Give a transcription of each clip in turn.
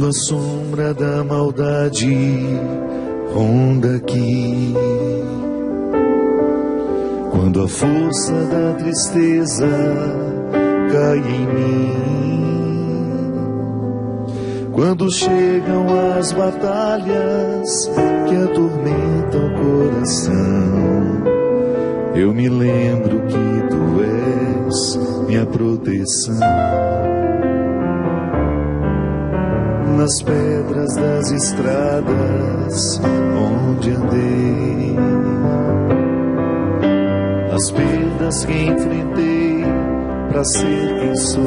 Quando a sombra da maldade ronda aqui, quando a força da tristeza cai em mim, quando chegam as batalhas que atormentam o coração, eu me lembro que tu és minha proteção. Nas pedras das estradas onde andei, nas perdas que enfrentei pra ser quem sou,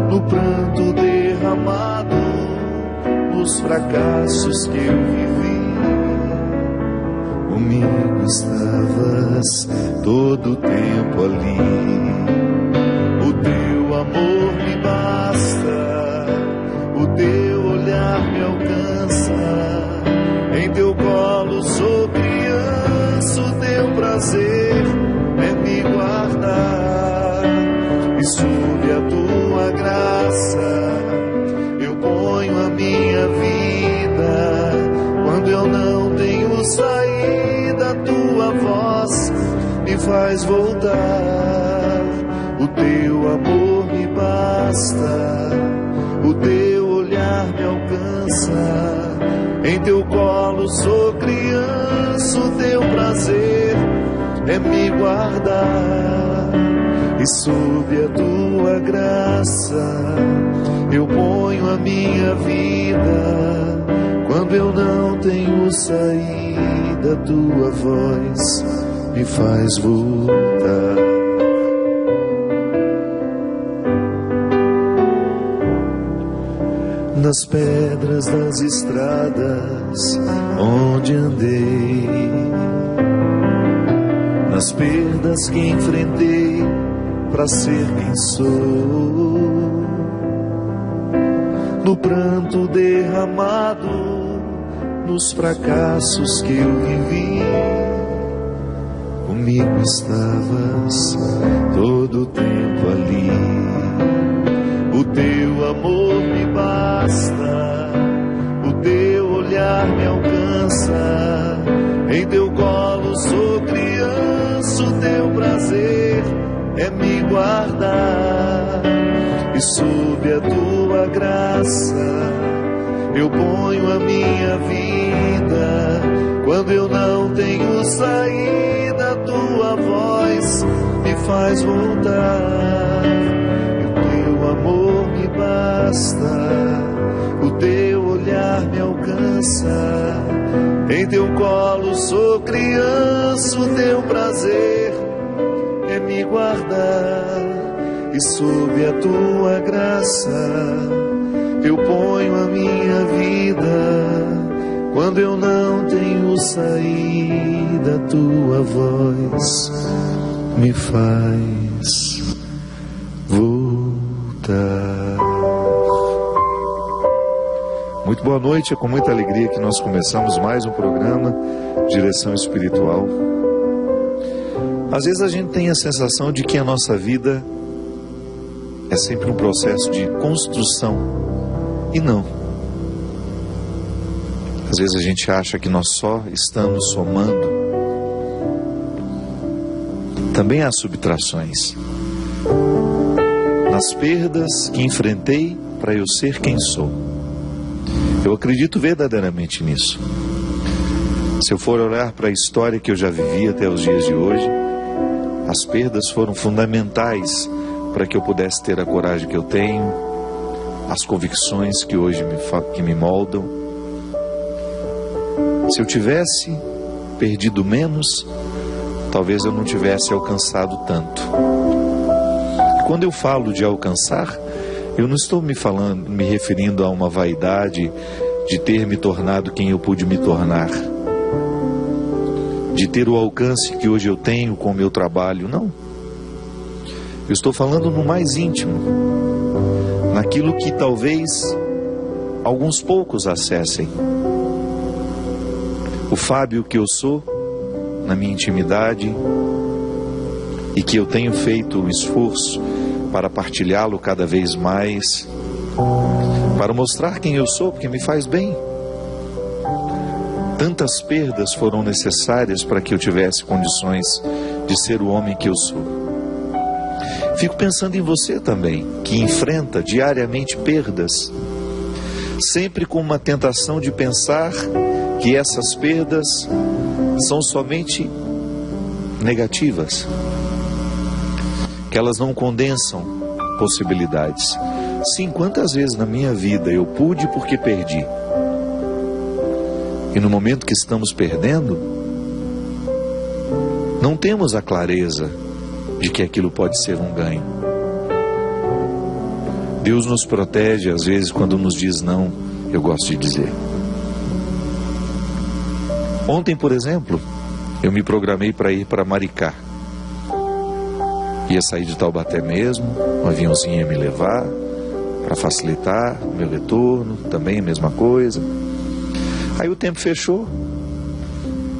no pranto derramado, nos fracassos que eu vivi, comigo estavas todo o tempo ali. O teu amor me basta, o teu olhar me alcança, em teu colo sou criança, o teu prazer é me guardar, e sob a tua graça eu ponho a minha vida. Quando eu não tenho saída, a tua voz me faz voltar. O teu amor me basta, o teu olhar me alcança, em teu colo sou criança, o teu prazer é me guardar, e sob a tua graça eu ponho a minha vida. Quando eu não tenho saída, a tua voz me faz voltar. Nas pedras das estradas onde andei, nas perdas que enfrentei pra ser quem sou, no pranto derramado, nos fracassos que eu vivi, comigo estavas todo o tempo ali. O teu amor me basta, o teu olhar me alcança, em teu colo sou criança, o teu prazer é me guardar, e sob a tua graça eu ponho a minha vida. Quando eu não tenho saída, a tua voz me faz voltar. E o teu amor me basta, o teu olhar me alcança, em teu colo sou criança, o teu prazer é me guardar, e sob a tua graça eu ponho a minha vida. Quando eu não tenho saída, a tua voz me faz voltar. Muito boa noite, é com muita alegria que nós começamos mais um programa Direção Espiritual. Às vezes a gente tem a sensação de que a nossa vida é sempre um processo de construção. E não. Às vezes a gente acha que nós só estamos somando. Também há subtrações. Nas perdas que enfrentei para eu ser quem sou. Eu acredito verdadeiramente nisso. Se eu for olhar para a história que eu já vivi até os dias de hoje, as perdas foram fundamentais para que eu pudesse ter a coragem que eu tenho, as convicções que hoje me moldam. Se eu tivesse perdido menos, talvez eu não tivesse alcançado tanto. Quando eu falo de alcançar, eu não estou me referindo a uma vaidade de ter me tornado quem eu pude me tornar, de ter o alcance que hoje eu tenho com o meu trabalho, não. Eu estou falando no mais íntimo, naquilo que talvez alguns poucos acessem. O Fábio que eu sou, na minha intimidade, e que eu tenho feito o esforço para partilhá-lo cada vez mais, para mostrar quem eu sou, porque me faz bem. Tantas perdas foram necessárias para que eu tivesse condições de ser o homem que eu sou. Fico pensando em você também, que enfrenta diariamente perdas, sempre com uma tentação de pensar que essas perdas são somente negativas, que elas não condensam possibilidades. Sim, quantas vezes na minha vida eu pude porque perdi. E no momento que estamos perdendo, não temos a clareza de que aquilo pode ser um ganho. Deus nos protege, às vezes, quando nos diz não, eu gosto de dizer. Ontem, por exemplo, eu me programei para ir para Maricá. Ia sair de Taubaté mesmo, um aviãozinho ia me levar, para facilitar o meu retorno, também a mesma coisa. Aí o tempo fechou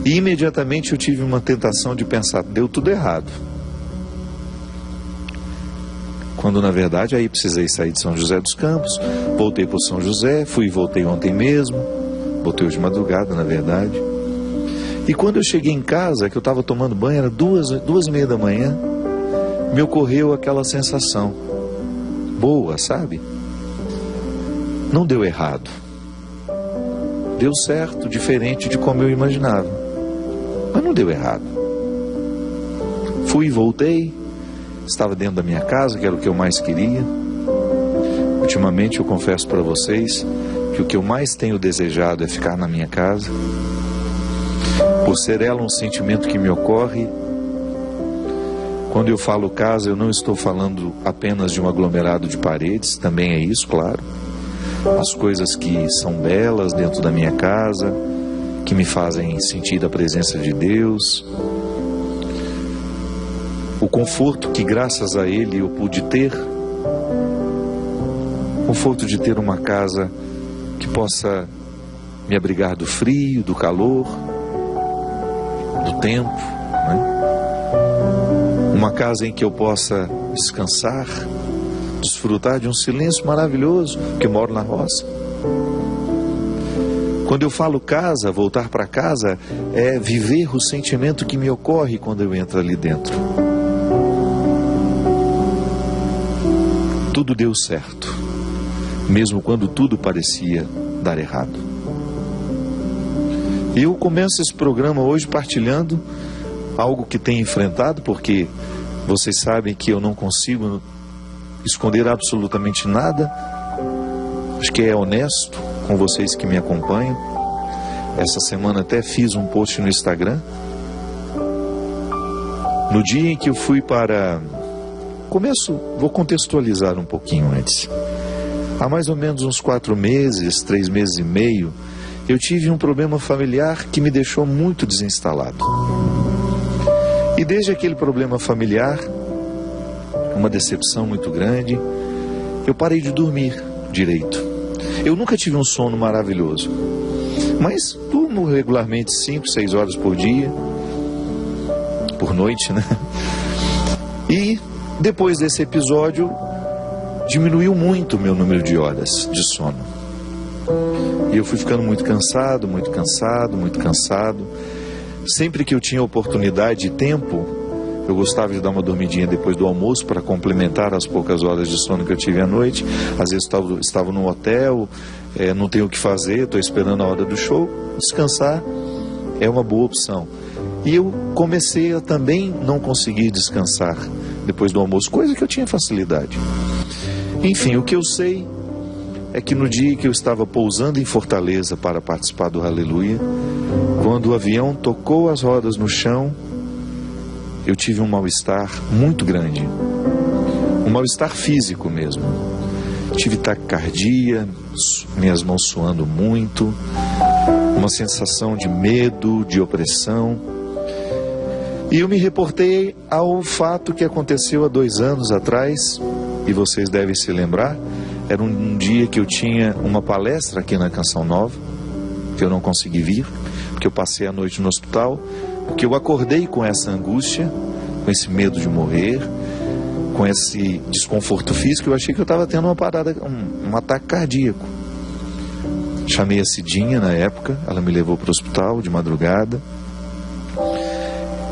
e imediatamente eu tive uma tentação de pensar, deu tudo errado. Quando na verdade aí precisei sair de São José dos Campos, voltei para São José, fui e voltei ontem mesmo, voltei hoje de madrugada na verdade. E quando eu cheguei em casa, que eu estava tomando banho, era 2h30 da manhã, me ocorreu aquela sensação boa, sabe? Não deu errado. Deu certo, diferente de como eu imaginava. Mas não deu errado. Fui e voltei. Estava dentro da minha casa, que era o que eu mais queria. Ultimamente eu confesso para vocês que o que eu mais tenho desejado é ficar na minha casa. Por ser ela um sentimento que me ocorre. Quando eu falo casa, eu não estou falando apenas de um aglomerado de paredes, também é isso, claro. As coisas que são belas dentro da minha casa, que me fazem sentir a presença de Deus. O conforto que graças a Ele eu pude ter. O conforto de ter uma casa que possa me abrigar do frio, do calor, do tempo, né? Uma casa em que eu possa descansar, desfrutar de um silêncio maravilhoso, porque eu moro na roça. Quando eu falo casa, voltar para casa, é viver o sentimento que me ocorre quando eu entro ali dentro. Tudo deu certo, mesmo quando tudo parecia dar errado. E eu começo esse programa hoje partilhando algo que tenho enfrentado, porque vocês sabem que eu não consigo esconder absolutamente nada. Acho que é honesto com vocês que me acompanham. Essa semana até fiz um post no Instagram. No dia em que eu fui para... Vou contextualizar um pouquinho antes. Há mais ou menos uns 4 meses, 3 meses e meio, eu tive um problema familiar que me deixou muito desinstalado. E desde aquele problema familiar, uma decepção muito grande, eu parei de dormir direito. Eu nunca tive um sono maravilhoso, mas durmo regularmente 5, 6 horas por dia, por noite, né? E depois desse episódio, diminuiu muito o meu número de horas de sono. E eu fui ficando muito cansado, muito cansado, muito cansado. Sempre que eu tinha oportunidade e tempo, eu gostava de dar uma dormidinha depois do almoço para complementar as poucas horas de sono que eu tive à noite. Às vezes estava no hotel, não tenho o que fazer, estou esperando a hora do show. Descansar é uma boa opção. E eu comecei a também não conseguir descansar depois do almoço, coisa que eu tinha facilidade. Enfim, o que eu sei é que no dia que eu estava pousando em Fortaleza para participar do Aleluia, quando o avião tocou as rodas no chão, eu tive um mal-estar muito grande. Um mal-estar físico mesmo. Tive taquicardia, minhas mãos suando muito, uma sensação de medo, de opressão. E eu me reportei ao fato que aconteceu há 2 anos atrás, e vocês devem se lembrar. Era um dia que eu tinha uma palestra aqui na Canção Nova, que eu não consegui vir, porque eu passei a noite no hospital, porque eu acordei com essa angústia, com esse medo de morrer, com esse desconforto físico, eu achei que eu estava tendo uma parada, um ataque cardíaco. Chamei a Cidinha na época, ela me levou para o hospital de madrugada.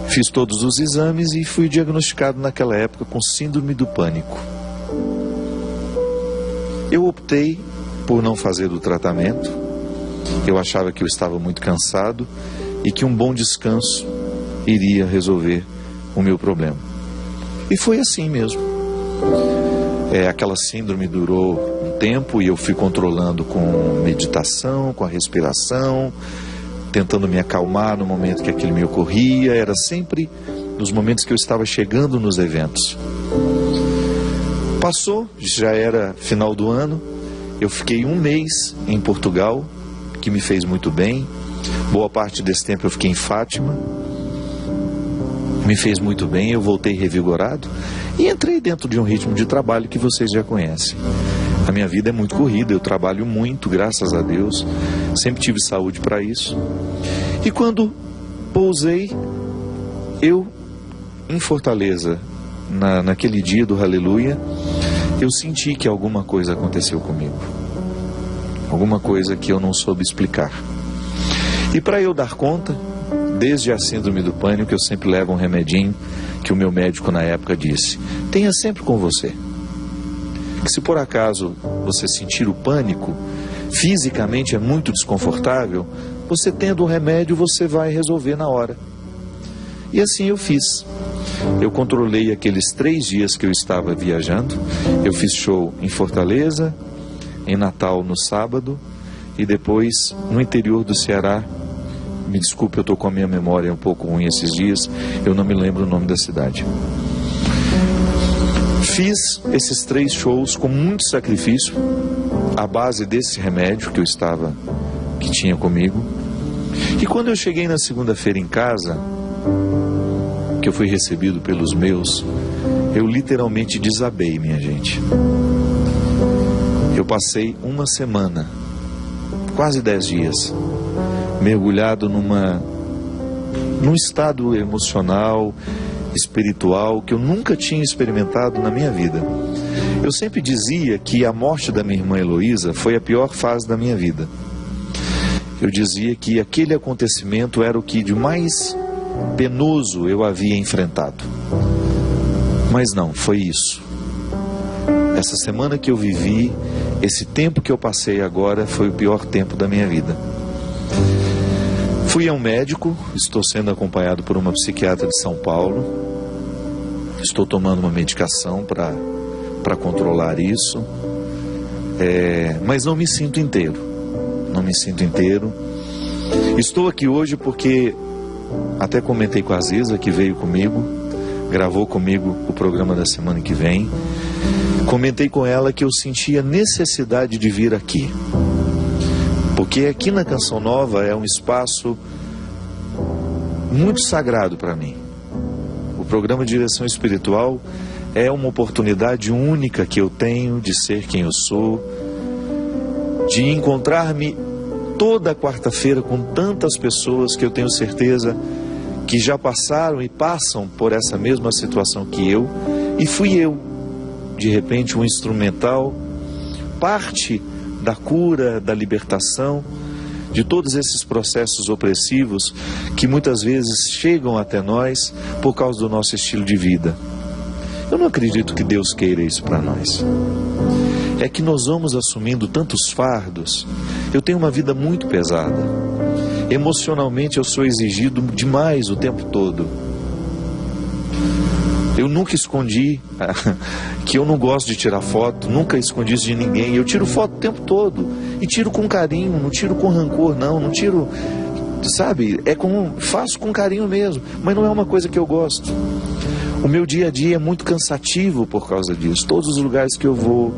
Fiz todos os exames e fui diagnosticado naquela época com síndrome do pânico. Eu optei por não fazer o tratamento. Eu achava que eu estava muito cansado e que um bom descanso iria resolver o meu problema. E foi assim mesmo. Aquela síndrome durou um tempo e eu fui controlando com meditação, com a respiração, tentando me acalmar no momento que aquilo me ocorria. Era sempre nos momentos que eu estava chegando nos eventos. Passou, já era final do ano, eu fiquei 1 mês em Portugal, que me fez muito bem. Boa parte desse tempo eu fiquei em Fátima, me fez muito bem, eu voltei revigorado e entrei dentro de um ritmo de trabalho que vocês já conhecem. A minha vida é muito corrida, eu trabalho muito, graças a Deus, sempre tive saúde para isso. E quando pousei, eu, em Fortaleza, naquele dia do Aleluia, eu senti que alguma coisa aconteceu comigo. Alguma coisa que eu não soube explicar. E para eu dar conta, desde a síndrome do pânico, eu sempre levo um remedinho que o meu médico na época disse: tenha sempre com você. Que se por acaso você sentir o pânico, fisicamente é muito desconfortável, você tendo um remédio, você vai resolver na hora. E assim eu fiz. Eu controlei aqueles 3 dias que eu estava viajando. Eu fiz show em Fortaleza, em Natal no sábado, e depois no interior do Ceará. Me desculpe, eu estou com a minha memória um pouco ruim esses dias, eu não me lembro o nome da cidade. Fiz esses 3 shows com muito sacrifício, à base desse remédio que tinha comigo. E quando eu cheguei na segunda-feira em casa, que eu fui recebido pelos meus, eu literalmente desabei, minha gente. Eu passei 1 semana, quase 10 dias, mergulhado num estado emocional, espiritual, que eu nunca tinha experimentado na minha vida. Eu sempre dizia que a morte da minha irmã Heloísa foi a pior fase da minha vida. Eu dizia que aquele acontecimento era o que de mais penoso eu havia enfrentado. Mas não, foi isso. Essa semana que eu vivi, esse tempo que eu passei agora, foi o pior tempo da minha vida. Fui a um médico, estou sendo acompanhado por uma psiquiatra de São Paulo. Estou tomando uma medicação para controlar isso. Mas não me sinto inteiro. Não me sinto inteiro. Estou aqui hoje porque até comentei com a Aziza, que veio comigo, gravou comigo o programa da semana que vem. Comentei com ela que eu sentia necessidade de vir aqui. Porque aqui na Canção Nova é um espaço muito sagrado para mim. O programa Direção Espiritual é uma oportunidade única que eu tenho de ser quem eu sou, de encontrar-me toda quarta-feira com tantas pessoas que eu tenho certeza que já passaram e passam por essa mesma situação que eu, e fui eu, de repente, um instrumental, parte da cura, da libertação, de todos esses processos opressivos que muitas vezes chegam até nós por causa do nosso estilo de vida. Eu não acredito que Deus queira isso para nós. É que nós vamos assumindo tantos fardos. Eu tenho uma vida muito pesada. Emocionalmente eu sou exigido demais o tempo todo. Eu nunca escondi que eu não gosto de tirar foto, nunca escondi isso de ninguém. Eu tiro foto o tempo todo e tiro com carinho, não tiro com rancor, não tiro, sabe? Faço com carinho mesmo, mas não é uma coisa que eu gosto. O meu dia a dia é muito cansativo por causa disso. Todos os lugares que eu vou,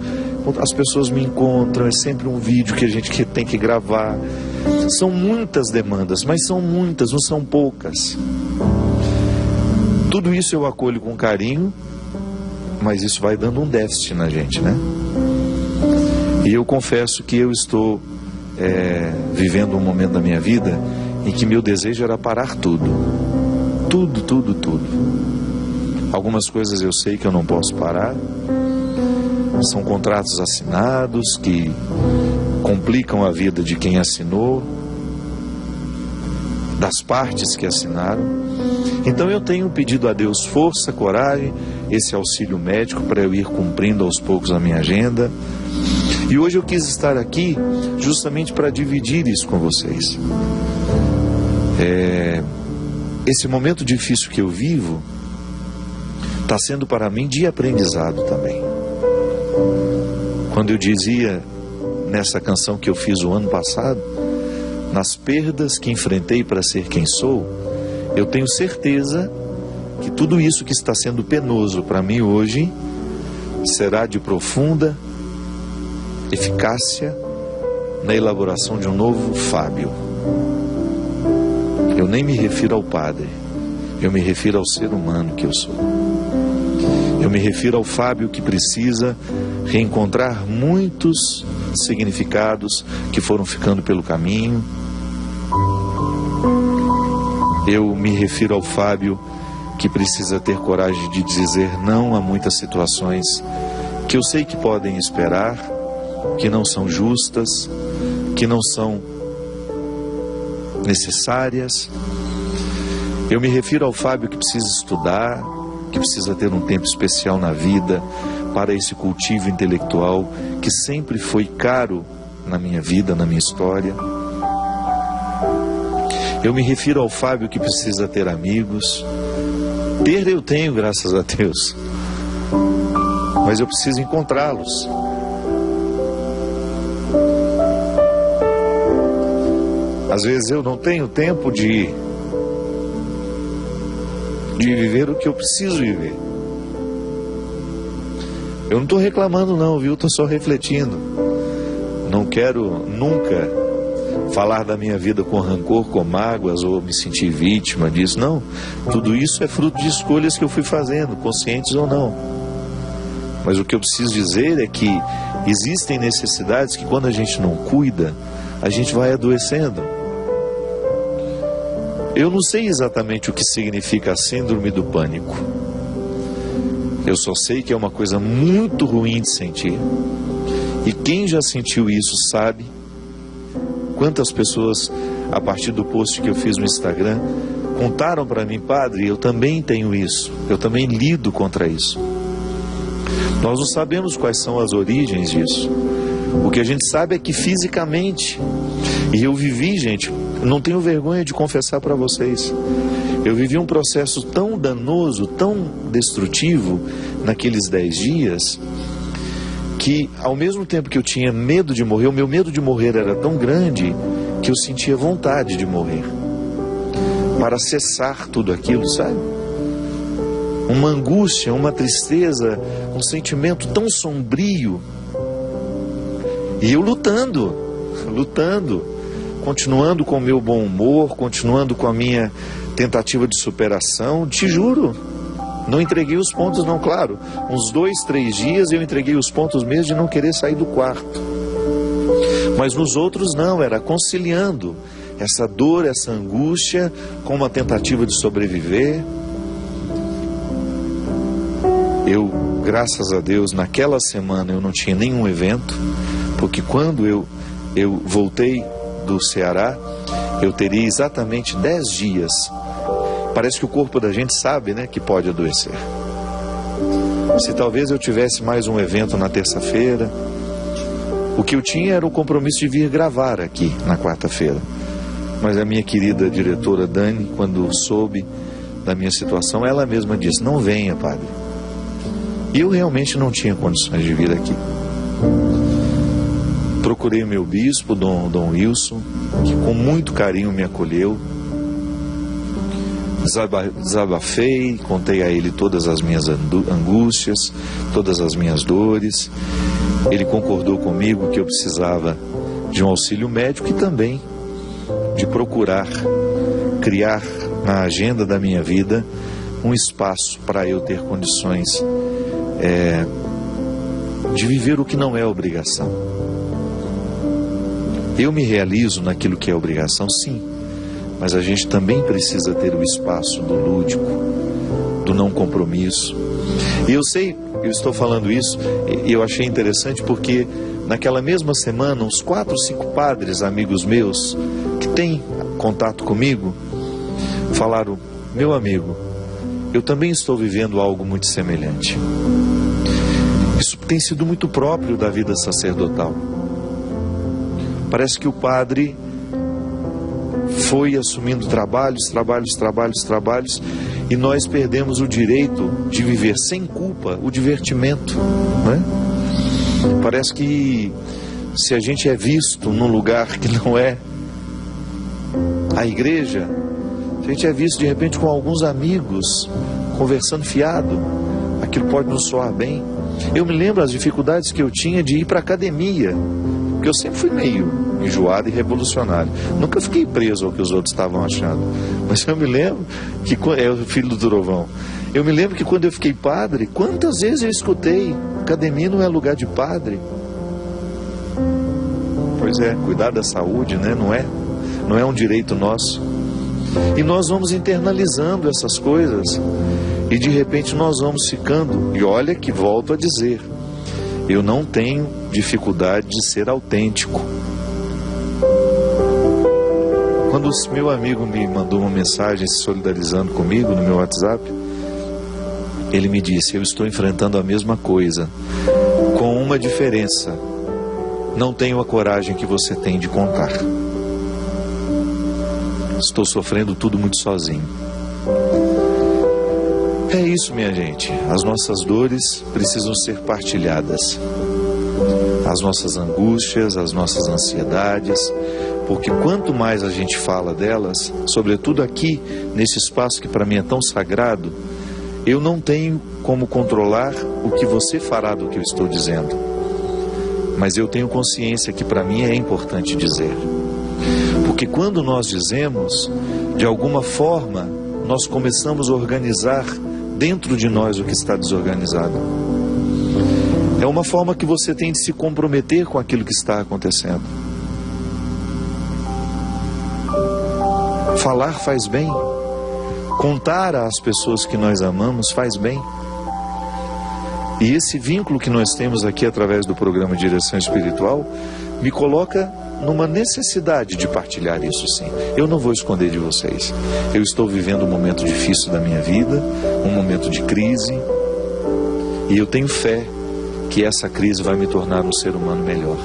as pessoas me encontram, é sempre um vídeo que a gente tem que gravar. São muitas demandas, mas são muitas, não são poucas. Tudo isso eu acolho com carinho, mas isso vai dando um déficit na gente, né? E eu confesso que eu estou vivendo um momento da minha vida em que meu desejo era parar tudo. Tudo. Algumas coisas eu sei que eu não posso parar. São contratos assinados que complicam a vida de quem assinou, das partes que assinaram. Então eu tenho pedido a Deus força, coragem, esse auxílio médico para eu ir cumprindo aos poucos a minha agenda. E hoje eu quis estar aqui justamente para dividir isso com vocês. Esse momento difícil que eu vivo está sendo para mim de aprendizado também. Quando eu dizia nessa canção que eu fiz o ano passado, nas perdas que enfrentei para ser quem sou, eu tenho certeza que tudo isso que está sendo penoso para mim hoje será de profunda eficácia na elaboração de um novo Fábio. Eu nem me refiro ao Padre, eu me refiro ao ser humano que eu sou. Eu me refiro ao Fábio que precisa reencontrar muitos significados que foram ficando pelo caminho. Eu me refiro ao Fábio que precisa ter coragem de dizer não a muitas situações que eu sei que podem esperar, que não são justas, que não são necessárias. Eu me refiro ao Fábio que precisa estudar, que precisa ter um tempo especial na vida para esse cultivo intelectual que sempre foi caro na minha vida, na minha história. Eu me refiro ao Fábio que precisa ter amigos. Ter eu tenho, graças a Deus, mas eu preciso encontrá-los. Às vezes eu não tenho tempo de viver o que eu preciso viver. Eu não estou reclamando não, viu? Estou só refletindo. Não quero nunca falar da minha vida com rancor, com mágoas, ou me sentir vítima disso. Não, tudo isso é fruto de escolhas que eu fui fazendo, conscientes ou não. Mas o que eu preciso dizer é que existem necessidades que quando a gente não cuida, a gente vai adoecendo. Eu não sei exatamente o que significa a síndrome do pânico. Eu só sei que é uma coisa muito ruim de sentir. E quem já sentiu isso sabe quantas pessoas, a partir do post que eu fiz no Instagram, contaram para mim: Padre, eu também tenho isso, eu também lido contra isso. Nós não sabemos quais são as origens disso. O que a gente sabe é que fisicamente, e eu vivi, gente, não tenho vergonha de confessar para vocês, eu vivi um processo tão danoso, tão destrutivo naqueles 10 dias, que ao mesmo tempo que eu tinha medo de morrer, o meu medo de morrer era tão grande que eu sentia vontade de morrer, para cessar tudo aquilo, sabe? Uma angústia, uma tristeza, um sentimento tão sombrio. E eu lutando, continuando com o meu bom humor, continuando com a minha tentativa de superação. Te juro, não entreguei os pontos não, claro, uns 2, 3 dias eu entreguei os pontos mesmo de não querer sair do quarto. Mas nos outros não, era conciliando essa dor, essa angústia com uma tentativa de sobreviver. Eu, graças a Deus, naquela semana eu não tinha nenhum evento, porque quando eu voltei do Ceará, eu teria exatamente 10 dias. Parece que o corpo da gente sabe, né, que pode adoecer. Se talvez eu tivesse mais um evento na terça-feira, o que eu tinha era o compromisso de vir gravar aqui na quarta-feira. Mas a minha querida diretora Dani, quando soube da minha situação, ela mesma disse: não venha, padre. E eu realmente não tinha condições de vir aqui. Procurei o meu bispo, Dom Wilson, que com muito carinho me acolheu. Desabafei, contei a ele todas as minhas angústias, todas as minhas dores. Ele concordou comigo que eu precisava de um auxílio médico e também de procurar criar na agenda da minha vida um espaço para eu ter condições de viver o que não é obrigação. Eu me realizo naquilo que é obrigação, sim, mas a gente também precisa ter o espaço do lúdico, do não compromisso. E eu sei, eu estou falando isso, e eu achei interessante porque naquela mesma semana, uns 4 ou 5 padres, amigos meus, que têm contato comigo, falaram: meu amigo, eu também estou vivendo algo muito semelhante. Isso tem sido muito próprio da vida sacerdotal. Parece que o padre foi assumindo trabalhos, e nós perdemos o direito de viver sem culpa o divertimento, né? Parece que se a gente é visto num lugar que não é a igreja, se a gente é visto de repente com alguns amigos conversando fiado, aquilo pode nos soar bem. Eu me lembro as dificuldades que eu tinha de ir para a academia, porque eu sempre fui meio enjoado e revolucionário. Nunca fiquei preso ao que os outros estavam achando. Mas eu me lembro que, é o filho do trovão, eu me lembro que quando eu fiquei padre, quantas vezes eu escutei: academia não é lugar de padre. Pois é, cuidar da saúde, né? Não é um direito nosso. E nós vamos internalizando essas coisas, e de repente nós vamos ficando, e olha que volto a dizer, eu não tenho dificuldade de ser autêntico. Quando o meu amigo me mandou uma mensagem se solidarizando comigo no meu WhatsApp, ele me disse: eu estou enfrentando a mesma coisa, com uma diferença: não tenho a coragem que você tem de contar. Estou sofrendo tudo muito sozinho. É isso, minha gente. As nossas dores precisam ser partilhadas. As nossas angústias, as nossas ansiedades, porque quanto mais a gente fala delas, sobretudo aqui, nesse espaço que para mim é tão sagrado, eu não tenho como controlar o que você fará do que eu estou dizendo. Mas eu tenho consciência que para mim é importante dizer. Porque quando nós dizemos, de alguma forma, nós começamos a organizar dentro de nós o que está desorganizado. É uma forma que você tem de se comprometer com aquilo que está acontecendo. Falar faz bem. Contar às pessoas que nós amamos faz bem. E esse vínculo que nós temos aqui através do programa Direção Espiritual me coloca numa necessidade de partilhar isso, sim. Eu não vou esconder de vocês. Eu estou vivendo um momento difícil da minha vida, um momento de crise, e eu tenho fé que essa crise vai me tornar um ser humano melhor.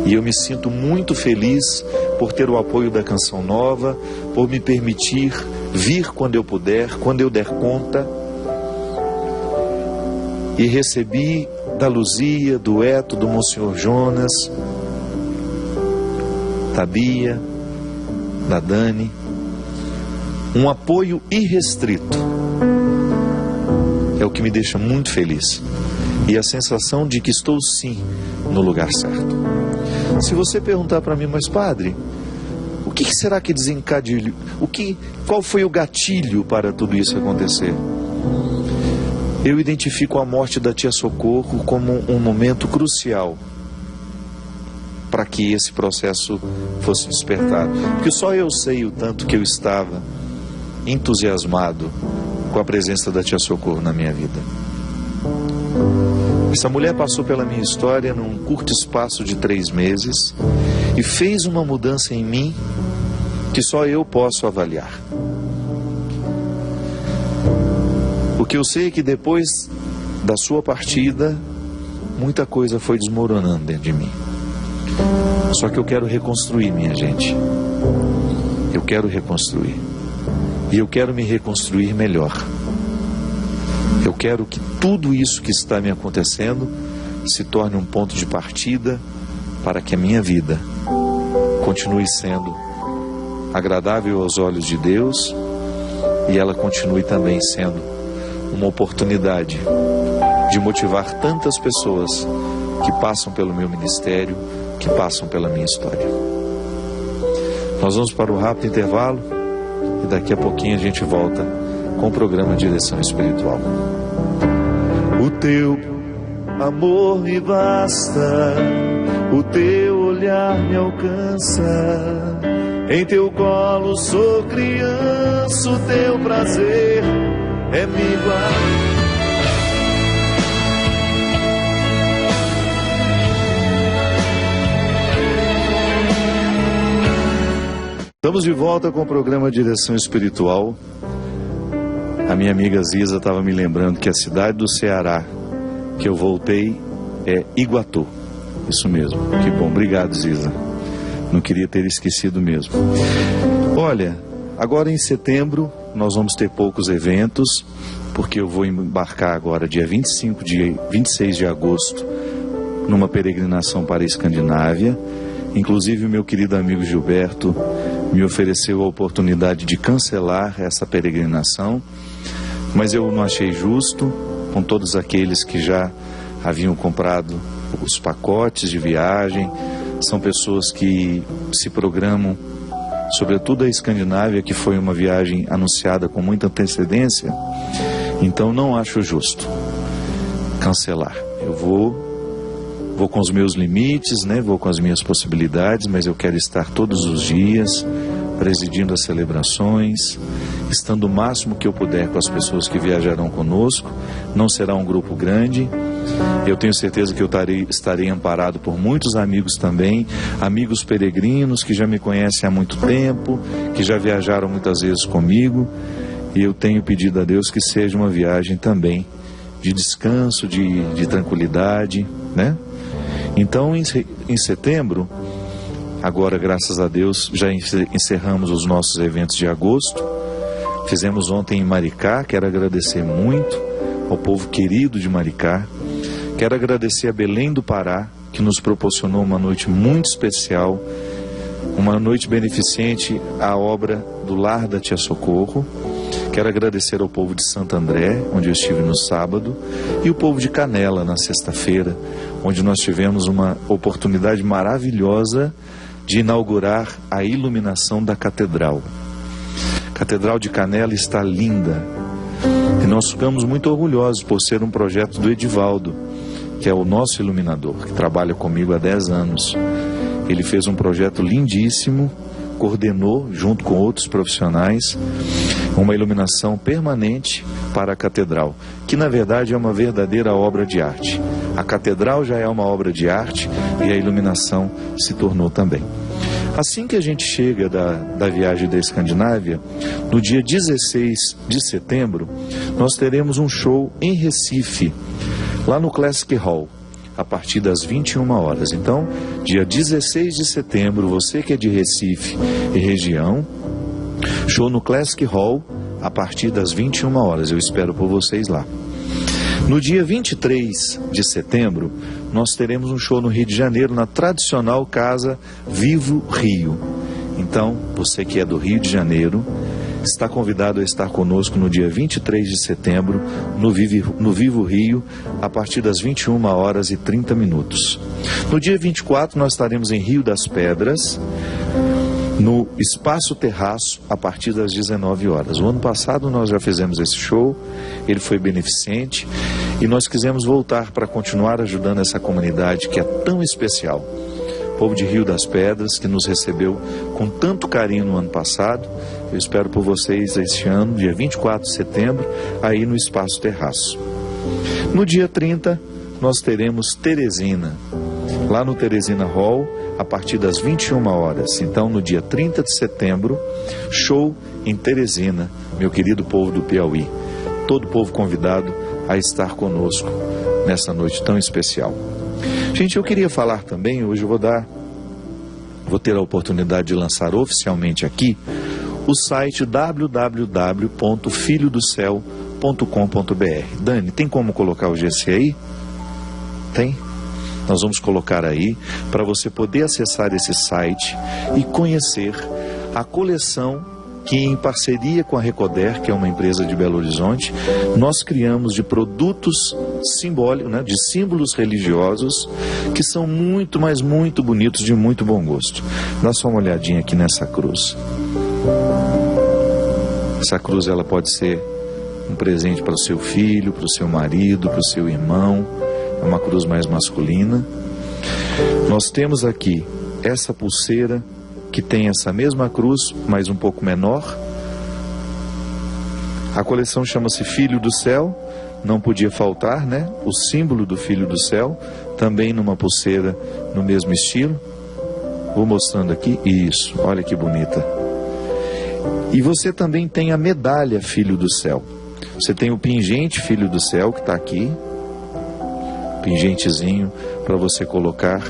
E eu me sinto muito feliz por ter o apoio da Canção Nova, por me permitir vir quando eu puder, quando eu der conta. E recebi da Luzia, do Eto, do Monsenhor Jonas, da Bia, da Dani, um apoio irrestrito. É o que me deixa muito feliz. E a sensação de que estou sim no lugar certo. Se você perguntar para mim: mas padre, o que será que desencadeou? Qual foi o gatilho para tudo isso acontecer? Eu identifico a morte da tia Socorro como um momento crucial para que esse processo fosse despertado. Porque só eu sei o tanto que eu estava entusiasmado com a presença da tia Socorro na minha vida. Essa mulher passou pela minha história num curto espaço de 3 meses e fez uma mudança em mim que só eu posso avaliar. O que eu sei é que depois da sua partida, muita coisa foi desmoronando dentro de mim. Só que eu quero reconstruir, minha gente. Eu quero reconstruir. E eu quero me reconstruir melhor. Eu quero que tudo isso que está me acontecendo se torne um ponto de partida para que a minha vida continue sendo agradável aos olhos de Deus e ela continue também sendo uma oportunidade de motivar tantas pessoas que passam pelo meu ministério, que passam pela minha história. Nós vamos para um rápido intervalo e daqui a pouquinho a gente volta com o programa Direção Espiritual. O teu amor me basta, o teu olhar me alcança, em teu colo sou criança, o teu prazer é me igualar. Estamos de volta com o programa Direção Espiritual. A minha amiga Ziza estava me lembrando que a cidade do Ceará que eu voltei é Iguatu. Isso mesmo, que bom, obrigado Ziza. Não queria ter esquecido mesmo. Olha, agora em setembro nós vamos ter poucos eventos, porque eu vou embarcar agora dia 26 de agosto numa peregrinação para a Escandinávia. Inclusive o meu querido amigo Gilberto me ofereceu a oportunidade de cancelar essa peregrinação, mas eu não achei justo com todos aqueles que já haviam comprado os pacotes de viagem. São pessoas que se programam, sobretudo a Escandinávia, que foi uma viagem anunciada com muita antecedência. Então não acho justo cancelar. Eu vou com os meus limites, né? Vou com as minhas possibilidades, mas eu quero estar todos os dias presidindo as celebrações, estando o máximo que eu puder com as pessoas que viajarão conosco. Não será um grupo grande. Eu tenho certeza que eu estarei amparado por muitos amigos também, amigos peregrinos que já me conhecem há muito tempo, que já viajaram muitas vezes comigo, e eu tenho pedido a Deus que seja uma viagem também de descanso, de tranquilidade, né? Então, em setembro, agora, graças a Deus, já encerramos os nossos eventos de agosto. Fizemos ontem em Maricá. Quero agradecer muito ao povo querido de Maricá. Quero agradecer a Belém do Pará, que nos proporcionou uma noite muito especial, uma noite beneficente à obra do Lar da Tia Socorro. Quero agradecer ao povo de Santo André, onde eu estive no sábado, e o povo de Canela, na sexta-feira, onde nós tivemos uma oportunidade maravilhosa de inaugurar a iluminação da catedral. A Catedral de Canela está linda, e nós ficamos muito orgulhosos por ser um projeto do Edivaldo, que é o nosso iluminador, que trabalha comigo há 10 anos. Ele fez um projeto lindíssimo, coordenou, junto com outros profissionais, uma iluminação permanente para a catedral, que na verdade é uma verdadeira obra de arte. A catedral já é uma obra de arte e a iluminação se tornou também. Assim que a gente chega da viagem da Escandinávia, no dia 16 de setembro, nós teremos um show em Recife, lá no Classic Hall, a partir das 21 horas. Então, dia 16 de setembro, você que é de Recife e região, show no Classic Hall, a partir das 21 horas. Eu espero por vocês lá. No dia 23 de setembro, nós teremos um show no Rio de Janeiro, na tradicional Casa Vivo Rio. Então, você que é do Rio de Janeiro, está convidado a estar conosco no dia 23 de setembro, no Vivo Rio, a partir das 21 horas e 30 minutos. No dia 24, nós estaremos em Rio das Pedras, no Espaço Terraço, a partir das 19 horas. O ano passado nós já fizemos esse show, ele foi beneficente, e nós quisemos voltar para continuar ajudando essa comunidade que é tão especial. O povo de Rio das Pedras, que nos recebeu com tanto carinho no ano passado. Eu espero por vocês este ano, dia 24 de setembro, aí no Espaço Terraço. No dia 30, nós teremos Teresina, lá no Teresina Hall, a partir das 21 horas. Então, no dia 30 de setembro, show em Teresina, meu querido povo do Piauí. Todo o povo convidado a estar conosco nessa noite tão especial. Gente, eu queria falar também, hoje eu vou ter a oportunidade de lançar oficialmente aqui o site www.filhodocel.com.br. Dani, tem como colocar o GC aí? Tem? Nós vamos colocar aí para você poder acessar esse site e conhecer a coleção que, em parceria com a Recoder, que é uma empresa de Belo Horizonte, nós criamos de produtos simbólicos, né, de símbolos religiosos, que são muito, mas muito bonitos, de muito bom gosto. Dá só uma olhadinha aqui nessa cruz. Essa cruz, ela pode ser um presente para o seu filho, para o seu marido, para o seu irmão. É uma cruz mais masculina. Nós temos aqui essa pulseira, que tem essa mesma cruz, mas um pouco menor. A coleção chama-se Filho do Céu, não podia faltar, né? O símbolo do Filho do Céu, também numa pulseira no mesmo estilo. Vou mostrando aqui, isso, olha que bonita. E você também tem a medalha Filho do Céu. Você tem o pingente Filho do Céu, que está aqui, pingentezinho para você colocar.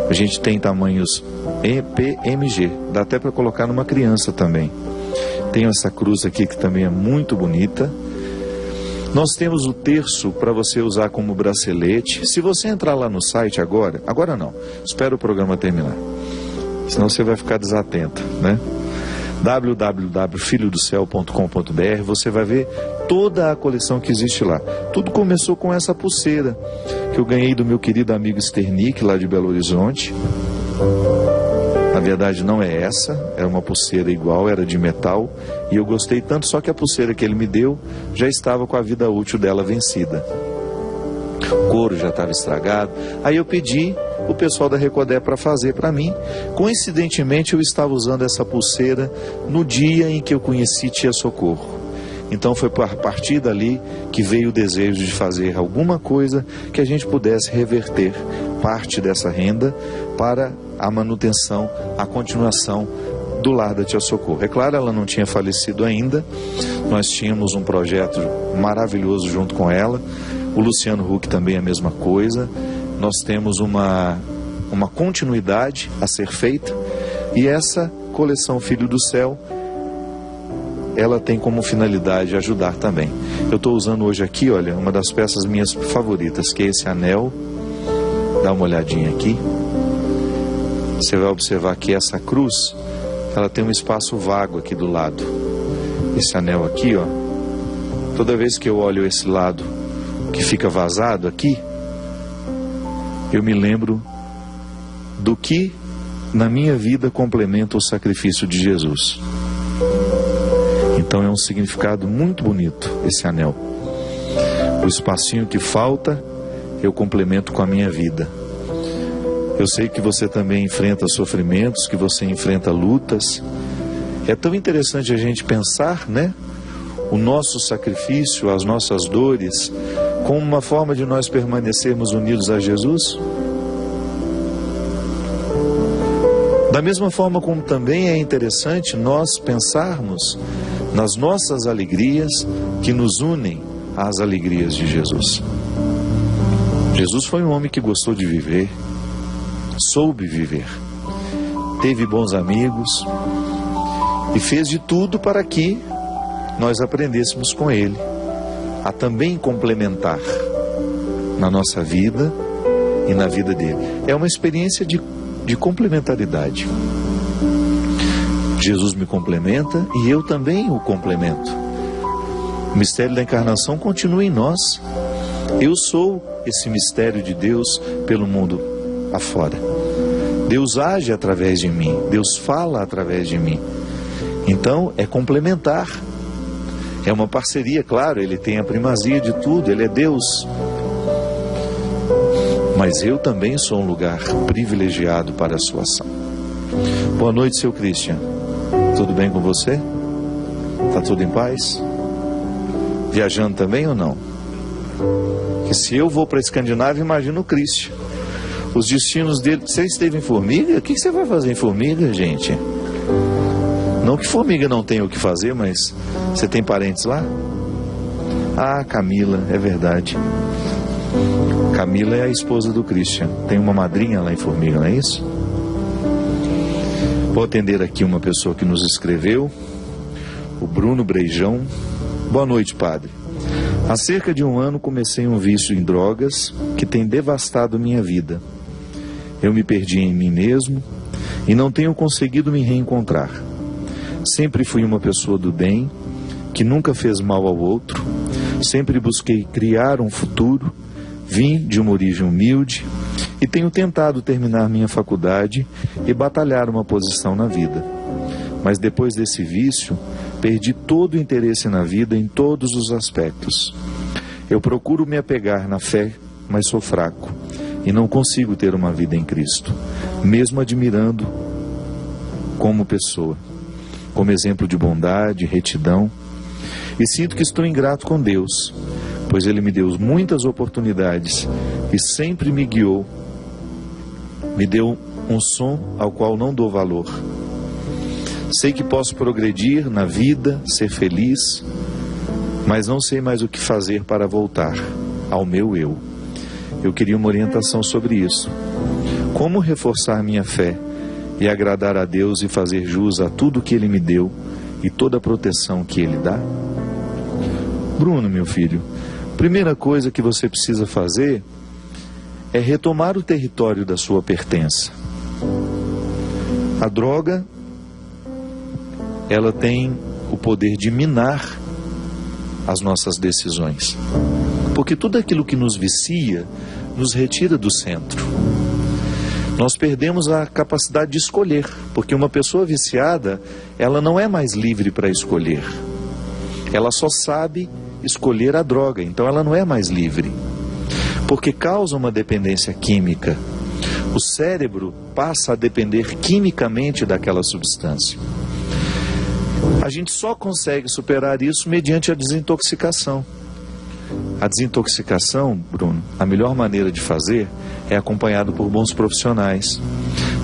A gente tem tamanhos PMG, dá até para colocar numa criança também. Tem essa cruz aqui que também é muito bonita. Nós temos o terço para você usar como bracelete. Se você entrar lá no site agora não, espera o programa terminar, senão você vai ficar desatento, né? www.filhodocel.com.br, você vai ver toda a coleção que existe lá. Tudo começou com essa pulseira que eu ganhei do meu querido amigo Sternick, lá de Belo Horizonte. Na verdade não é essa, era uma pulseira igual, era de metal, e eu gostei tanto, só que a pulseira que ele me deu já estava com a vida útil dela vencida. O couro já estava estragado. Aí eu pedi o pessoal da Recodé para fazer para mim. Coincidentemente eu estava usando essa pulseira no dia em que eu conheci Tia Socorro. Então foi a partir dali que veio o desejo de fazer alguma coisa que a gente pudesse reverter parte dessa renda para a manutenção, a continuação do lar da Tia Socorro. É claro, ela não tinha falecido ainda, nós tínhamos um projeto maravilhoso junto com ela, o Luciano Huck também é a mesma coisa, nós temos uma continuidade a ser feita, e essa coleção Filho do Céu, ela tem como finalidade ajudar também. Eu estou usando hoje aqui, olha, uma das peças minhas favoritas, que é esse anel. Dá uma olhadinha aqui. Você vai observar que essa cruz, ela tem um espaço vago aqui do lado. Esse anel aqui, ó, toda vez que eu olho esse lado que fica vazado aqui, eu me lembro do que na minha vida complementa o sacrifício de Jesus. Então é um significado muito bonito esse anel. O espacinho que falta, eu complemento com a minha vida. Eu sei que você também enfrenta sofrimentos, que você enfrenta lutas. É tão interessante a gente pensar, né? O nosso sacrifício, as nossas dores, como uma forma de nós permanecermos unidos a Jesus. Da mesma forma como também é interessante nós pensarmos nas nossas alegrias que nos unem às alegrias de Jesus. Jesus foi um homem que gostou de viver, soube viver, teve bons amigos e fez de tudo para que nós aprendêssemos com ele a também complementar na nossa vida e na vida dele. É uma experiência de complementaridade. Jesus me complementa e eu também o complemento. O mistério da encarnação continua em nós. Eu sou esse mistério de Deus pelo mundo afora. Deus age através de mim, Deus fala através de mim. Então é complementar. É uma parceria, claro, ele tem a primazia de tudo, ele é Deus. Mas eu também sou um lugar privilegiado para a sua ação. Boa noite, seu Christian. Tudo bem com você? Está tudo em paz? Viajando também ou não? Porque se eu vou para a Escandinávia, imagina o Christian. Os destinos dele... Você esteve em Formiga? O que você vai fazer em Formiga, gente? Não que Formiga não tenha o que fazer, mas você tem parentes lá? Ah, Camila, é verdade. Camila é a esposa do Christian. Tem uma madrinha lá em Formiga, não é isso? Vou atender aqui uma pessoa que nos escreveu, o Bruno Breijão. Boa noite, padre. Há cerca de 1 ano comecei um vício em drogas que tem devastado minha vida. Eu me perdi em mim mesmo e não tenho conseguido me reencontrar. Sempre fui uma pessoa do bem, que nunca fez mal ao outro, sempre busquei criar um futuro, vim de uma origem humilde e tenho tentado terminar minha faculdade e batalhar uma posição na vida. Mas depois desse vício, perdi todo o interesse na vida em todos os aspectos. Eu procuro me apegar na fé, mas sou fraco e não consigo ter uma vida em Cristo, mesmo admirando como pessoa, como exemplo de bondade, retidão. E sinto que estou ingrato com Deus, pois Ele me deu muitas oportunidades e sempre me guiou. Me deu um som ao qual não dou valor. Sei que posso progredir na vida, ser feliz, mas não sei mais o que fazer para voltar ao meu eu. Eu queria uma orientação sobre isso. Como reforçar minha fé e agradar a Deus e fazer jus a tudo que Ele me deu e toda a proteção que Ele dá? Bruno, meu filho, primeira coisa que você precisa fazer é retomar o território da sua pertença. A droga, ela tem o poder de minar as nossas decisões. Porque tudo aquilo que nos vicia, nos retira do centro. Nós perdemos a capacidade de escolher, porque uma pessoa viciada, ela não é mais livre para escolher. Ela só sabe escolher a droga, então ela não é mais livre. Porque causa uma dependência química. O cérebro passa a depender quimicamente daquela substância. A gente só consegue superar isso mediante a desintoxicação. A desintoxicação, Bruno, a melhor maneira de fazer é acompanhado por bons profissionais.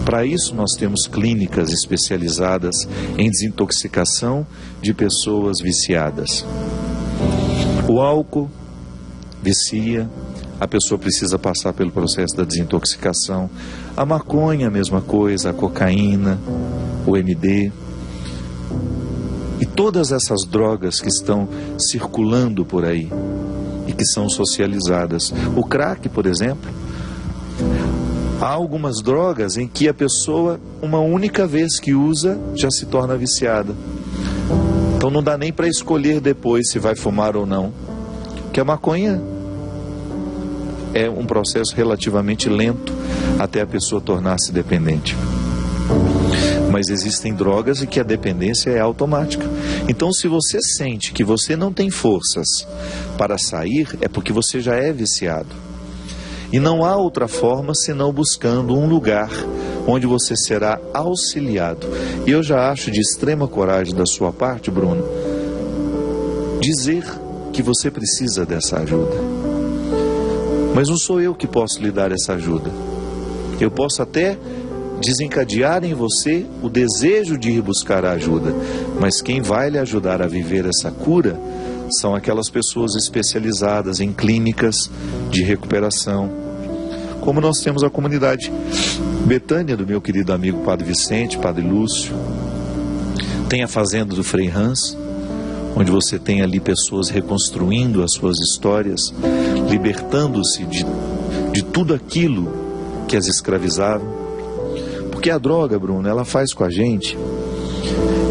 Para isso nós temos clínicas especializadas em desintoxicação de pessoas viciadas. O álcool vicia, a pessoa precisa passar pelo processo da desintoxicação. A maconha, a mesma coisa, a cocaína, o MD. E todas essas drogas que estão circulando por aí e que são socializadas. O crack, por exemplo. Há algumas drogas em que a pessoa, uma única vez que usa, já se torna viciada. Então não dá nem para escolher depois se vai fumar ou não. Porque a maconha é um processo relativamente lento até a pessoa tornar-se dependente. Mas existem drogas em que a dependência é automática. Então, se você sente que você não tem forças para sair, é porque você já é viciado. E não há outra forma senão buscando um lugar onde você será auxiliado. E eu já acho de extrema coragem da sua parte, Bruno, dizer que você precisa dessa ajuda. Mas não sou eu que posso lhe dar essa ajuda. Eu posso até desencadear em você o desejo de ir buscar a ajuda, mas quem vai lhe ajudar a viver essa cura são aquelas pessoas especializadas em clínicas de recuperação, como nós temos a comunidade Betânia do meu querido amigo Padre Vicente, Padre Lúcio, tem a Fazenda do Frei Hans, onde você tem ali pessoas reconstruindo as suas histórias, libertando-se de tudo aquilo que as escravizava. Porque a droga, Bruno, ela faz com a gente,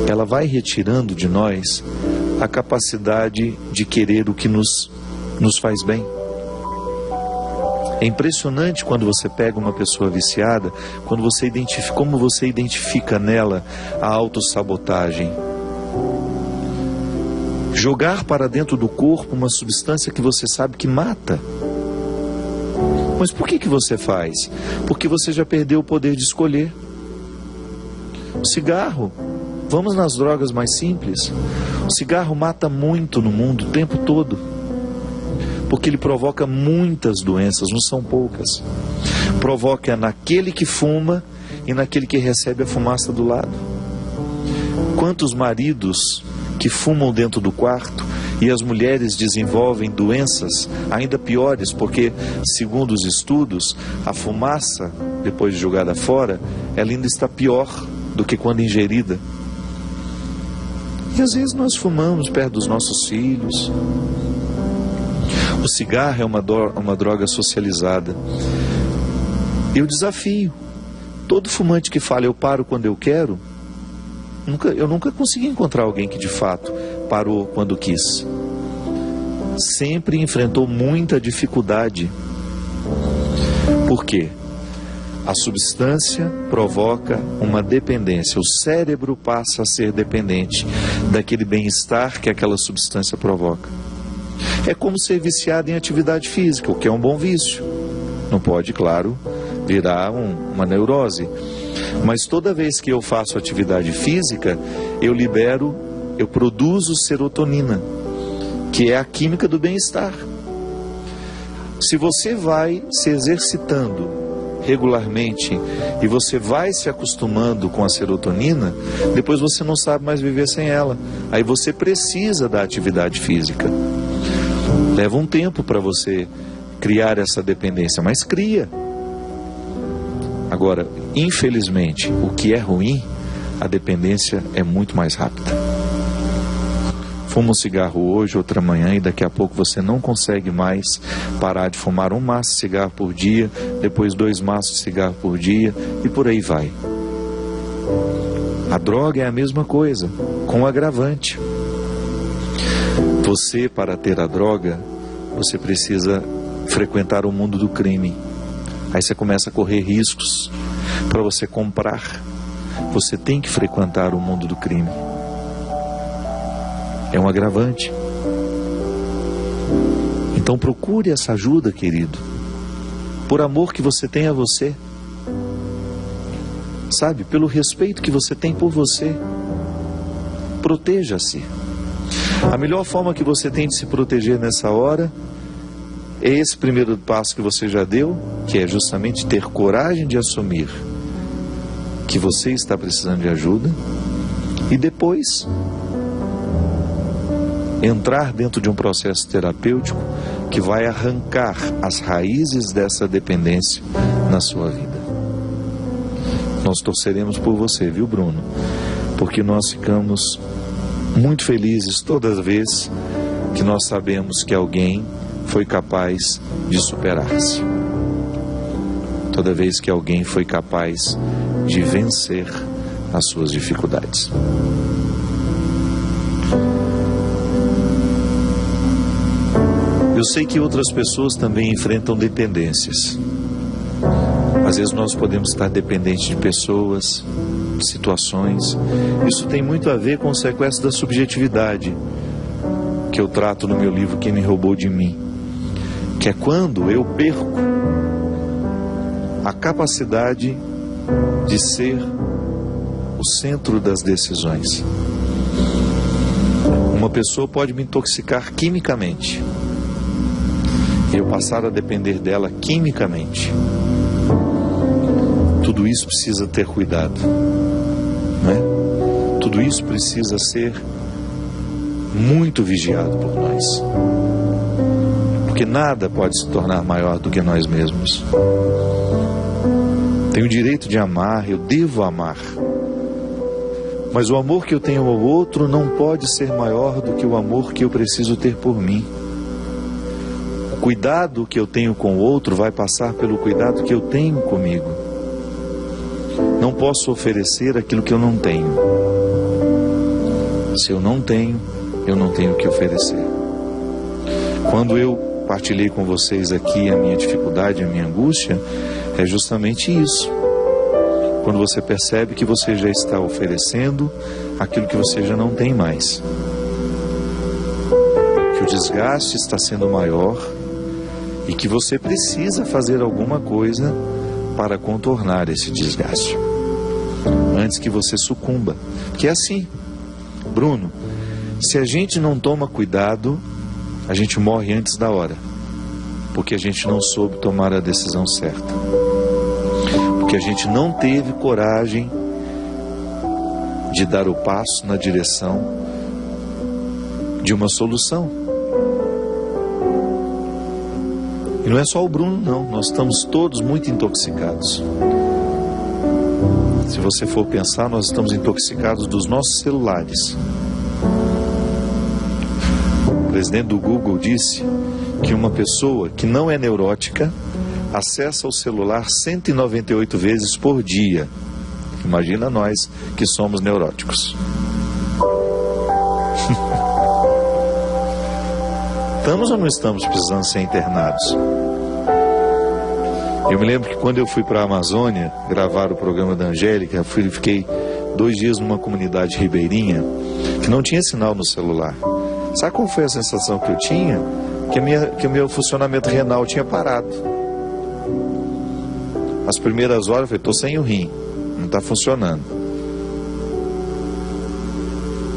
ela vai retirando de nós a capacidade de querer o que nos faz bem. É impressionante quando você pega uma pessoa viciada, quando você identifica, como você identifica nela a autossabotagem. Jogar para dentro do corpo uma substância que você sabe que mata. Mas por que você faz? Porque você já perdeu o poder de escolher. O cigarro, vamos nas drogas mais simples. O cigarro mata muito no mundo o tempo todo. Porque ele provoca muitas doenças, não são poucas. Provoca naquele que fuma e naquele que recebe a fumaça do lado. Quantos maridos que fumam dentro do quarto e as mulheres desenvolvem doenças ainda piores, porque, segundo os estudos, a fumaça, depois de jogada fora, ela ainda está pior do que quando ingerida. E às vezes nós fumamos perto dos nossos filhos. O cigarro é uma droga socializada. Eu desafio todo fumante que fala eu paro quando eu quero. Eu nunca consegui encontrar alguém que de fato parou quando quis. Sempre enfrentou muita dificuldade. Por quê? A substância provoca uma dependência. O cérebro passa a ser dependente daquele bem-estar que aquela substância provoca. É como ser viciado em atividade física, o que é um bom vício. Não pode, claro, virar uma neurose. Mas toda vez que eu faço atividade física, eu produzo serotonina. que é a química do bem-estar. Se você vai se exercitando regularmente e você vai se acostumando com a serotonina, depois você não sabe mais viver sem ela. Aí você precisa da atividade física. Leva um tempo para você criar essa dependência, mas cria. Agora, infelizmente, o que é ruim, a dependência é muito mais rápida. Fuma um cigarro hoje, outra manhã, e daqui a pouco você não consegue mais parar de fumar um maço de cigarro por dia, depois 2 maços de cigarro por dia, e por aí vai. A droga é a mesma coisa, com agravante. Você, para ter a droga, você precisa frequentar o mundo do crime. Aí você começa a correr riscos. Para você comprar, você tem que frequentar o mundo do crime. É um agravante. Então procure essa ajuda, querido, por amor que você tem a você, sabe, pelo respeito que você tem por você. Proteja-se. A melhor forma que você tem de se proteger nessa hora é esse primeiro passo que você já deu, que é justamente ter coragem de assumir que você está precisando de ajuda, e depois entrar dentro de um processo terapêutico que vai arrancar as raízes dessa dependência na sua vida. Nós torceremos por você, viu, Bruno? Porque nós ficamos muito felizes toda vez que nós sabemos que alguém foi capaz de superar-se. Toda vez que alguém foi capaz de vencer as suas dificuldades. Eu sei que outras pessoas também enfrentam dependências. Às vezes nós podemos estar dependentes de pessoas, de situações. Isso tem muito a ver com o sequestro da subjetividade, que eu trato no meu livro Quem Me Roubou de Mim. Que é quando eu perco a capacidade de ser o centro das decisões. Uma pessoa pode me intoxicar quimicamente e eu passar a depender dela quimicamente. Tudo isso precisa ter cuidado, não é? Tudo isso precisa ser muito vigiado por nós. Porque nada pode se tornar maior do que nós mesmos. Tenho o direito de amar, eu devo amar. Mas o amor que eu tenho ao outro não pode ser maior do que o amor que eu preciso ter por mim. O cuidado que eu tenho com o outro vai passar pelo cuidado que eu tenho comigo. Não posso oferecer aquilo que eu não tenho. Se eu não tenho o que oferecer. Quando eu partilhei com vocês aqui a minha dificuldade, a minha angústia, é justamente isso. Quando você percebe que você já está oferecendo aquilo que você já não tem mais. Que o desgaste está sendo maior e que você precisa fazer alguma coisa para contornar esse desgaste. Antes que você sucumba. Porque é assim, Bruno, se a gente não toma cuidado, a gente morre antes da hora, porque a gente não soube tomar a decisão certa, porque a gente não teve coragem de dar o passo na direção de uma solução. E não é só o Bruno, não, nós estamos todos muito intoxicados. Se você for pensar, nós estamos intoxicados dos nossos celulares. O presidente do Google disse que uma pessoa que não é neurótica acessa o celular 198 vezes por dia. Imagina nós que somos neuróticos. Estamos ou não estamos precisando ser internados? Eu me lembro que quando eu fui para a Amazônia gravar o programa da Angélica, fiquei 2 dias numa comunidade ribeirinha que não tinha sinal no celular. Sabe qual foi a sensação que eu tinha? Que o meu funcionamento renal tinha parado. As primeiras horas eu falei, estou sem o rim, não está funcionando.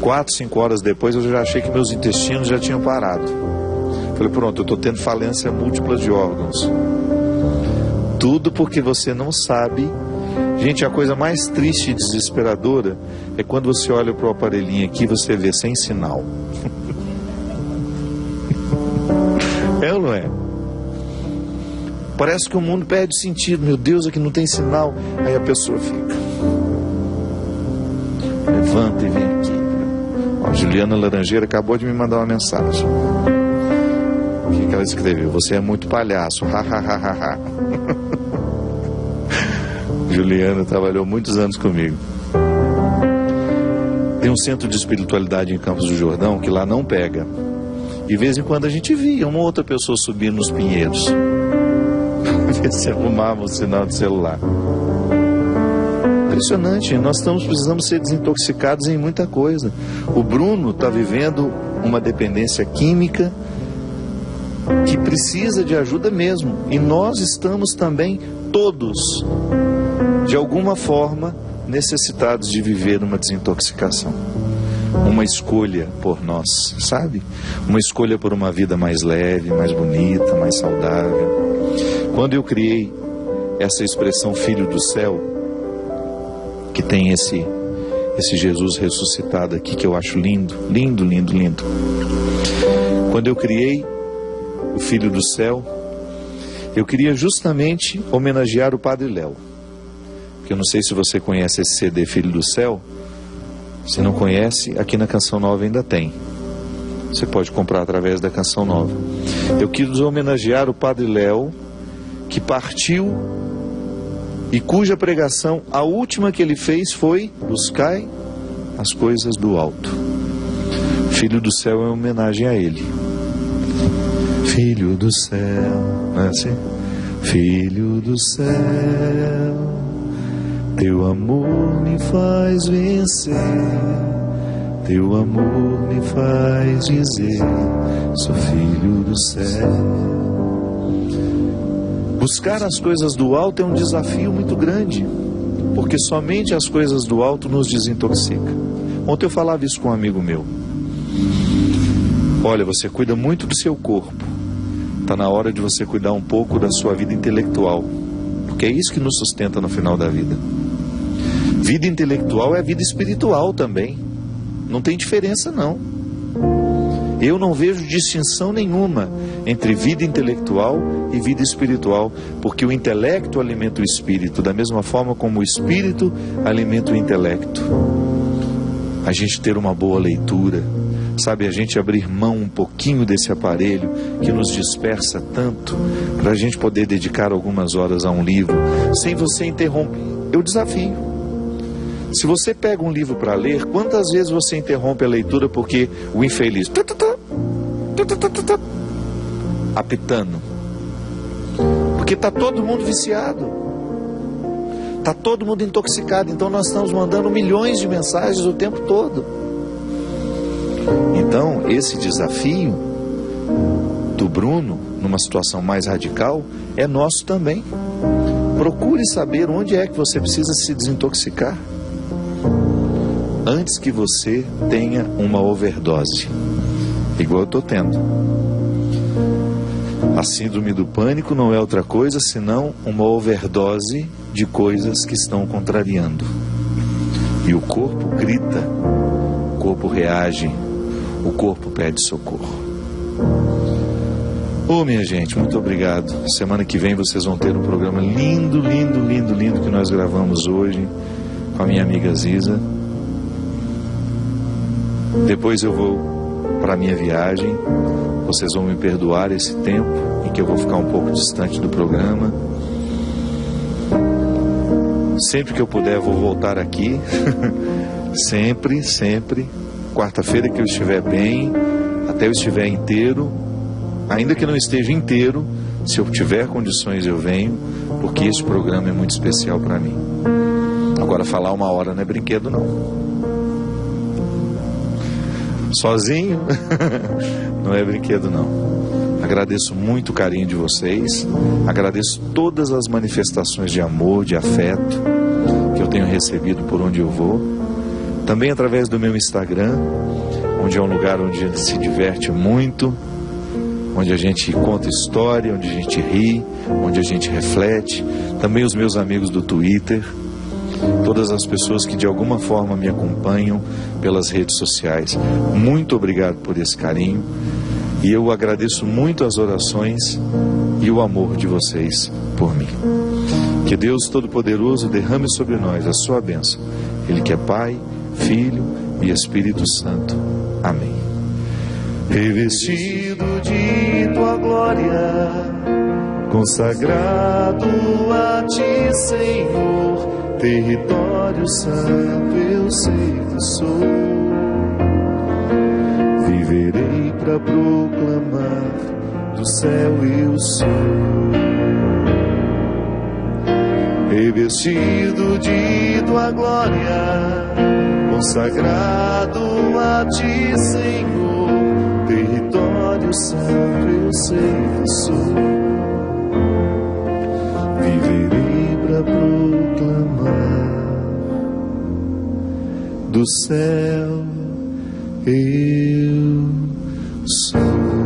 4, 5 horas depois eu já achei que meus intestinos já tinham parado. Falei, pronto, eu estou tendo falência múltipla de órgãos. Tudo porque você não sabe. Gente, a coisa mais triste e desesperadora é quando você olha para o aparelhinho aqui e você vê sem sinal. É ou não é? Parece que o mundo perde sentido. Meu Deus, aqui não tem sinal. Aí a pessoa fica. Levanta e vem aqui. Ó, a Juliana Laranjeira acabou de me mandar uma mensagem. O que ela escreveu? Você é muito palhaço. Ha, ha, ha, ha, ha. Juliana trabalhou muitos anos comigo. Tem um centro de espiritualidade em Campos do Jordão que lá não pega. De vez em quando a gente via uma outra pessoa subir nos pinheiros. Ver se arrumava o sinal de celular. Impressionante, nós precisamos ser desintoxicados em muita coisa. O Bruno está vivendo uma dependência química que precisa de ajuda mesmo. E nós estamos também todos, de alguma forma, necessitados de viver uma desintoxicação. Uma escolha por nós, sabe? Uma escolha por uma vida mais leve, mais bonita, mais saudável. Quando eu criei essa expressão Filho do Céu, que tem esse Jesus ressuscitado aqui, que eu acho lindo, lindo, lindo, lindo. Quando eu criei o Filho do Céu, eu queria justamente homenagear o Padre Léo. Porque eu não sei se você conhece esse CD Filho do Céu. Se não conhece, aqui na Canção Nova ainda tem. Você pode comprar através da Canção Nova. Eu quis homenagear o Padre Léo, que partiu e cuja pregação, a última que ele fez foi: buscai as coisas do alto. Filho do Céu é uma homenagem a ele. Filho do céu, não é assim? Filho do céu, teu amor me faz vencer, teu amor me faz dizer, sou filho do céu. Buscar as coisas do alto é um desafio muito grande, porque somente as coisas do alto nos desintoxicam. Ontem eu falava isso com um amigo meu. Olha, você cuida muito do seu corpo, está na hora de você cuidar um pouco da sua vida intelectual, porque é isso que nos sustenta no final da vida. Vida intelectual é vida espiritual também, não tem diferença não. Eu não vejo distinção nenhuma entre vida intelectual e vida espiritual, porque o intelecto alimenta o espírito, da mesma forma como o espírito alimenta o intelecto. A gente ter uma boa leitura, sabe, a gente abrir mão um pouquinho desse aparelho que nos dispersa tanto, para a gente poder dedicar algumas horas a um livro, sem você interromper. Eu desafio. Se você pega um livro para ler, quantas vezes você interrompe a leitura porque o infeliz apitando? Porque está todo mundo viciado, está todo mundo intoxicado. Então nós estamos mandando milhões de mensagens o tempo todo. Então esse desafio do Bruno, numa situação mais radical, é nosso também. Procure saber onde é que você precisa se desintoxicar antes que você tenha uma overdose, igual eu estou tendo. A síndrome do pânico não é outra coisa senão uma overdose de coisas que estão contrariando. E o corpo grita, o corpo reage, o corpo pede socorro. Ô, minha gente, muito obrigado. Semana que vem vocês vão ter um programa lindo, lindo, lindo, lindo que nós gravamos hoje com a minha amiga Ziza. Depois eu vou para a minha viagem. Vocês vão me perdoar esse tempo em que eu vou ficar um pouco distante do programa. Sempre que eu puder eu vou voltar aqui. Sempre, sempre. Quarta-feira que eu estiver bem, até eu estiver inteiro. Ainda que não esteja inteiro, se eu tiver condições eu venho, porque esse programa é muito especial para mim. Agora, falar 1 hora não é brinquedo não. Sozinho não é brinquedo não. Agradeço muito o carinho de vocês, agradeço todas as manifestações de amor, de afeto que eu tenho recebido por onde eu vou. também através do meu Instagram, onde é um lugar onde a gente se diverte muito, onde a gente conta história, onde a gente ri, onde a gente reflete. Também os meus amigos do Twitter, todas as pessoas que de alguma forma me acompanham pelas redes sociais. Muito obrigado por esse carinho e eu agradeço muito as orações e o amor de vocês por mim. Que Deus Todo-Poderoso derrame sobre nós a sua bênção. Ele que é Pai, Filho e Espírito Santo. Amém. Revestido de tua glória, consagrado a ti, Senhor, território santo eu sei que sou. Viverei para proclamar, do céu eu sou. Revestido de tua glória, consagrado a ti, Senhor, território santo eu sei que sou. Viverei para proclamar, do céu eu sou.